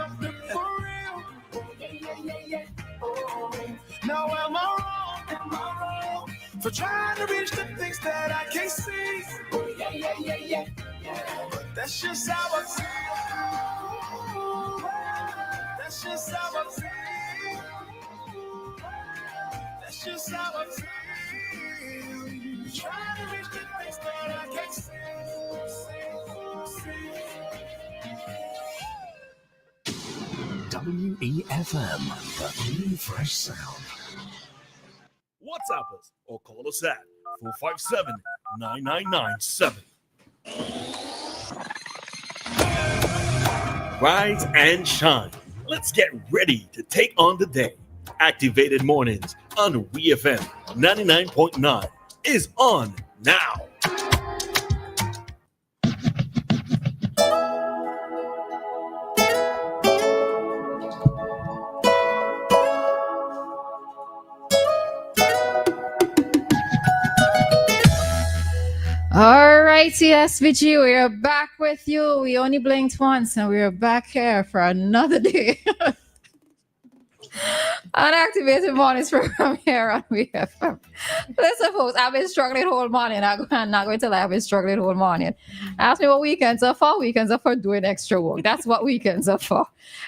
something for real. Yeah. Oh. Now am I wrong? For trying to reach the things that I can't see. Yeah. But that's just how I feel. That's just how I feel. That's just how I feel. Trying to reach the things that I can't see. WEFM, the clean, fresh sound. WhatsApp us or call us at 457-9997. Rise and shine. Let's get ready to take on the day. Activated Mornings on WEFM 99.9 is on now. All right, CSVG, we are back with you. We only blinked once and we are back here for another day. Unactivated Mornings program here on WEFM. Listen, folks, I've been struggling whole morning. I'm not going to lie, I've been struggling whole morning. Ask me what weekends are for. Weekends are for doing extra work. That's what weekends are for.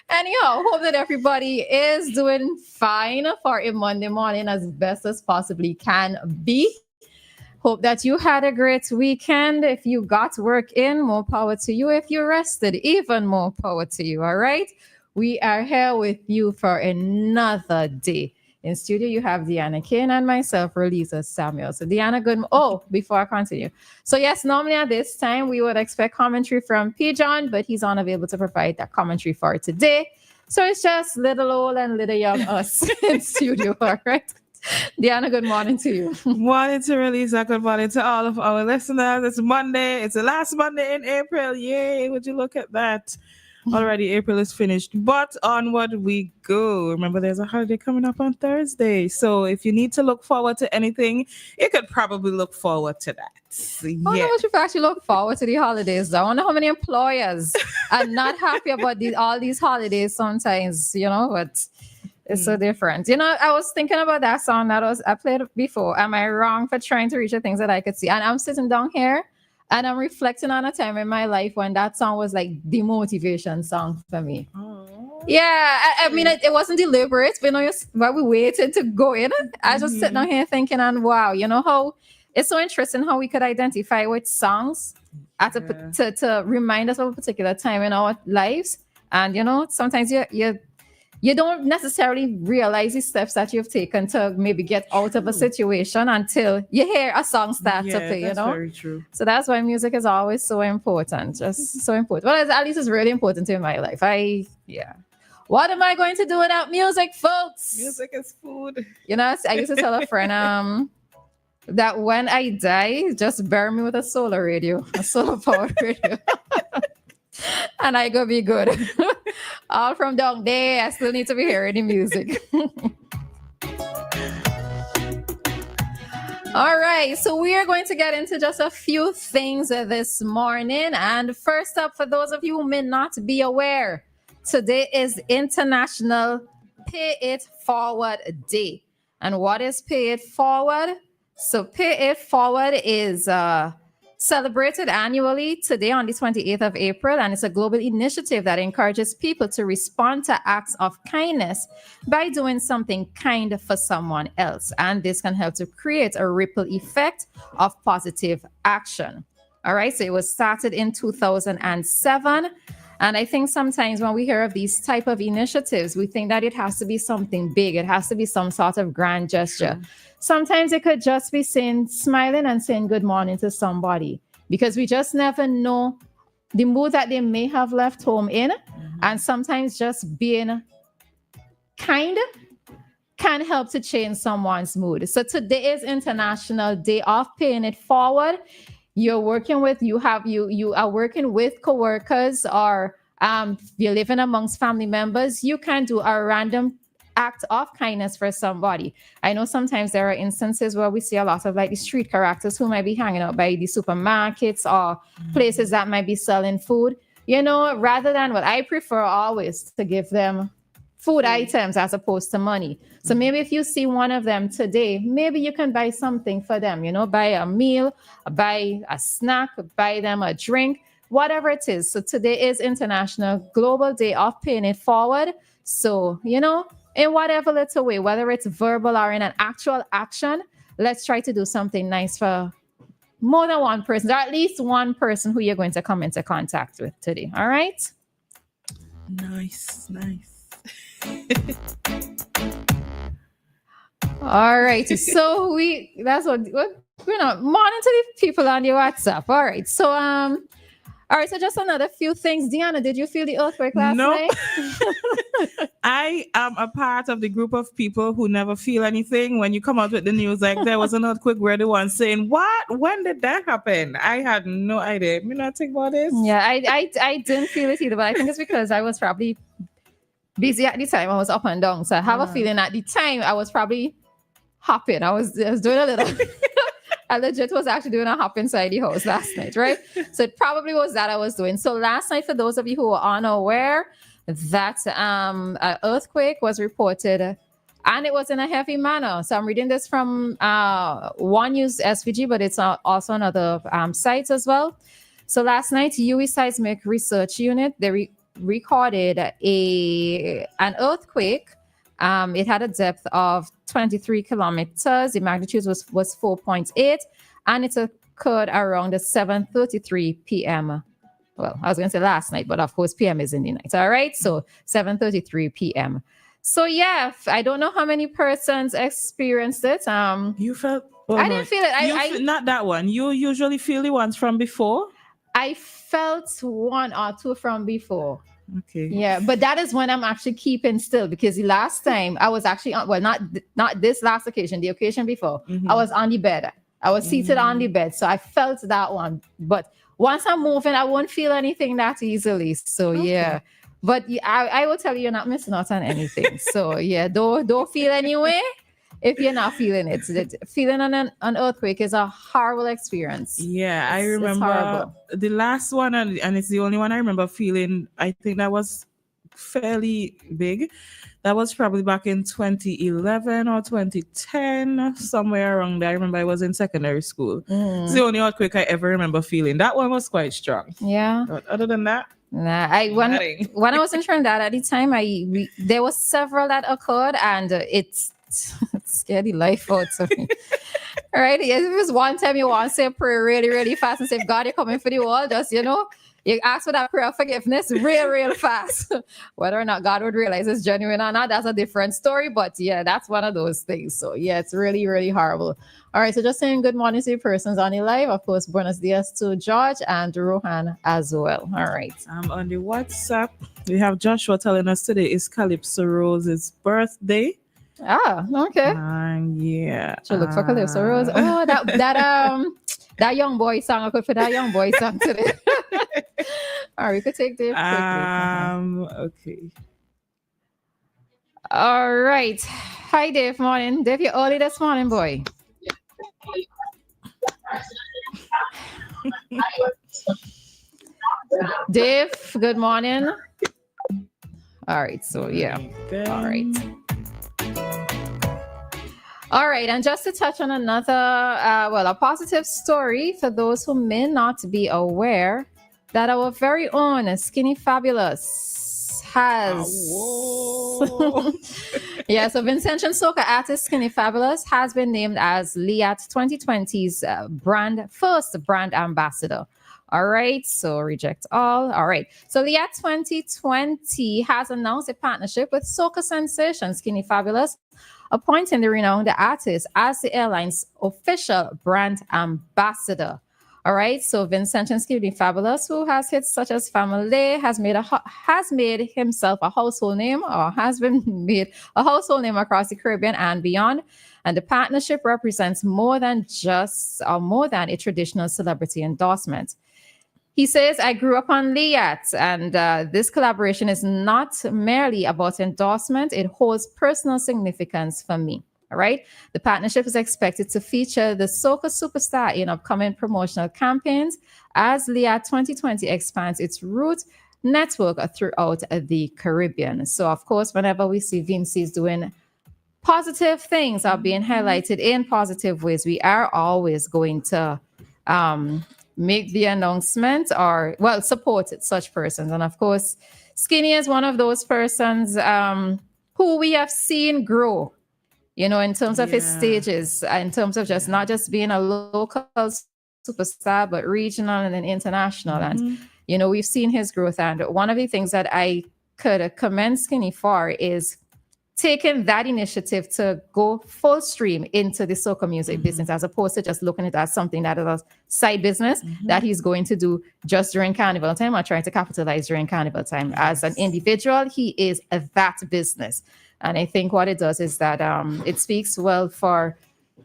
Anyhow, hope that everybody is doing fine for a Monday morning as best as possibly can be. Hope that you had a great weekend. If you got work in, more power to you. If you rested, even more power to you. All right. We are here with you for another day. In studio, you have Dianna, Cain, and myself, Roleza Samuel. So Dianna, good. Oh, before I continue. So yes, normally at this time, we would expect commentary from P. John, but he's unavailable to provide that commentary for today. So it's just little old and little young us in studio. All right. Dianna, good morning to you. Morning to Roleza. Good morning to all of our listeners. It's Monday. It's the last Monday in April. Yay. Would you look at that? Already April is finished, but onward we go. Remember, there's a holiday coming up on Thursday. So if you need to look forward to anything, you could probably look forward to that. I wonder what you actually look forward to the holidays. I wonder how many employers are not happy about all these holidays sometimes, but it's so different. I was thinking about that song that I played before. Am I wrong for trying to reach the things that I could see? And I'm sitting down here and I'm reflecting on a time in my life when that song was like the motivation song for me. Oh. Yeah, I mean, it wasn't deliberate, but while we waited to go in, I was just sitting down here thinking, and wow, how it's so interesting how we could identify with songs to remind us of a particular time in our lives. And, sometimes you don't necessarily realize the steps that you've taken to maybe get out of a situation until you hear a song start to play, that's very true. So that's why music is always so important, just so important. Well, at least it's really important in my life. What am I going to do without music, folks? Music is food. I used to tell a friend that when I die, just bury me with a solar radio, a solar powered radio. And I go be good. All from down there, I still need to be hearing the music. All right, so we are going to get into just a few things this morning. And first up, for those of you who may not be aware, today is International Pay It Forward Day. And what is Pay It Forward? So Pay It Forward is celebrated annually today on the 28th of April, and it's a global initiative that encourages people to respond to acts of kindness by doing something kind for someone else. And this can help to create a ripple effect of positive action. All right, so it was started in 2007. And I think sometimes when we hear of these type of initiatives, we think that it has to be something big. It has to be some sort of grand gesture. Sure. Sometimes it could just be smiling and saying good morning to somebody, because we just never know the mood that they may have left home in. And sometimes just being kind can help to change someone's mood. So today is International Day of Paying It Forward. You are working with coworkers, or you're living amongst family members. You can do a random act of kindness for somebody. I know sometimes there are instances where we see a lot of like the street characters who might be hanging out by the supermarkets or places that might be selling food. rather than what I prefer always to give them food items as opposed to money. So maybe if you see one of them today, maybe you can buy something for them, buy a meal, buy a snack, buy them a drink, whatever it is. So today is International Global Day of Paying It Forward. So, in whatever little way, whether it's verbal or in an actual action, let's try to do something nice for more than one person, or at least one person who you're going to come into contact with today. All right? Nice. All right. So morning to the people on your WhatsApp. All right. So all right, so just another few things. Dianna, did you feel the earthquake last night? I am a part of the group of people who never feel anything. When you come out with the news, like there was an earthquake, where the one saying, "What? When did that happen?" I had no idea. You not think about this? Yeah, I didn't feel it either, but I think it's because I was probably busy at the time. I was up and down, so I have a feeling at the time I was probably hopping. I was doing a little. I legit was actually doing a hop inside the house last night, right? So it probably was that I was doing. So last night, for those of you who are unaware, that an earthquake was reported, and it was in a heavy manner. So I'm reading this from One News SVG, but it's also on other sites as well. So last night, UE Seismic Research Unit, they recorded an earthquake. It had a depth of 23 kilometers. The magnitude was 4.8, and it occurred around 7:33 p.m. Well, I was going to say last night, but of course, p.m. is in the night. All right, so 7:33 p.m. So yeah, I don't know how many persons experienced it. You felt? I didn't feel it. Not that one. You usually feel the ones from before. I felt one or two from before. Okay. Yeah, but that is when I'm actually keeping still, because the last time I was actually not this last occasion, the occasion before, I was on the bed. I was seated on the bed, so I felt that one. But once I'm moving, I won't feel anything that easily. So yeah, but I will tell you, you're not missing out on anything. So yeah, don't feel anyway. If you're not feeling it, feeling an earthquake is a horrible experience. Yeah, I remember the last one, and it's the only one I remember feeling. I think that was fairly big. That was probably back in 2011 or 2010, somewhere around there. I remember I was in secondary school. It's the only earthquake I ever remember feeling. That one was quite strong. Yeah. But other than that, nah. When I was in Trinidad at the time, there was several that occurred, and it's scared the life out of me. All right. If it was one time you want to say a prayer really, really fast and say, if God, you're coming for the world, just, you ask for that prayer of forgiveness real fast. Whether or not God would realize it's genuine or not, that's a different story. But yeah, that's one of those things. So yeah, it's really, really horrible. All right. So just saying good morning to the persons on the live. Of course, buenos dias to George and Rohan as well. All right. On the WhatsApp, we have Joshua telling us today is Calypso Rose's birthday. Ah, okay. Yeah. So look for Calypso Rose. Oh, that young boy song. I could put that young boy song today. All right, we could take this. Okay. All right. Hi, Dave. Morning, Dave. You're early this morning, boy. Dave, good morning. All right. So yeah. All right. All right, and just to touch on another, a positive story for those who may not be aware, that our very own Skinny Fabulous has... yeah, so Vincentian soca artist Skinny Fabulous has been named as LIAT 2020's first brand ambassador. All right, so reject all. All right, so LIAT 2020 has announced a partnership with soca sensation Skinny Fabulous, appointing the renowned artist as the airline's official brand ambassador. All right, so Vincent Skinny Fabulous, who has hits such as Family, has made himself a household name, or has been made a household name across the Caribbean and beyond. And the partnership represents more than a traditional celebrity endorsement. He says, I grew up on LIAT, and this collaboration is not merely about endorsement. It holds personal significance for me. All right. The partnership is expected to feature the soca superstar in upcoming promotional campaigns as LIAT 2020 expands its route network throughout the Caribbean. So, of course, whenever we see Vincy's doing positive things are being highlighted in positive ways, we are always going to make the announcement or, well, support such persons. And of course, Skinny is one of those persons who we have seen grow, in terms of his stages, in terms of just not just being a local superstar, but regional and then international. And, we've seen his growth. And one of the things that I could commend Skinny for is taking that initiative to go full stream into the soca music business, as opposed to just looking at it as something that is a side business that he's going to do just during Carnival time or trying to capitalize during Carnival time. As an individual, he is that business. And I think what it does is that it speaks well for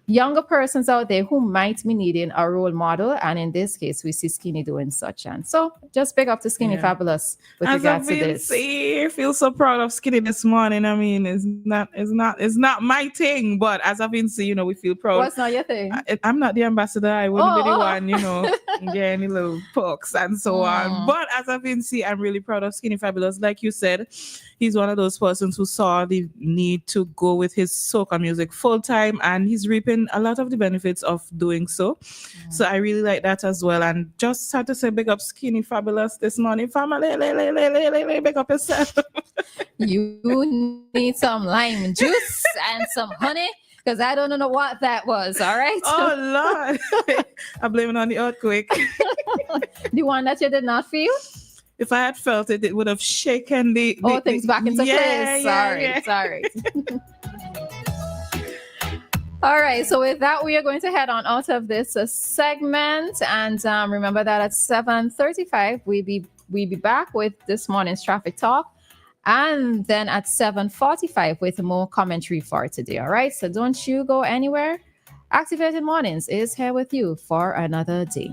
younger persons out there who might be needing a role model. And in this case, we see Skinny doing such. And so just big up to Skinny Fabulous with regards to this. I feel so proud of Skinny this morning. I mean, it's not my thing, but as I've been seeing, we feel proud. What's not your thing? I'm not the ambassador. I wouldn't be the one, get any little pokes and so on. But as I've been seeing, I'm really proud of Skinny Fabulous. Like you said, he's one of those persons who saw the need to go with his soca music full time, and he's reaping a lot of the benefits of doing so. So I really like that as well. And just had to say big up Skinny Fabulous this morning. Family, big up yourself. You need some lime juice and some honey, because I don't know what that was. All right. Oh Lord. I blame it on the earthquake. The one that you did not feel? If I had felt it, it would have shaken the things back into place. Sorry. All right. So with that, we are going to head on out of this segment. And remember that at 7:35, we'll be back with this morning's traffic talk. And then at 7:45 with more commentary for today. All right. So don't you go anywhere. Activated Mornings is here with you for another day.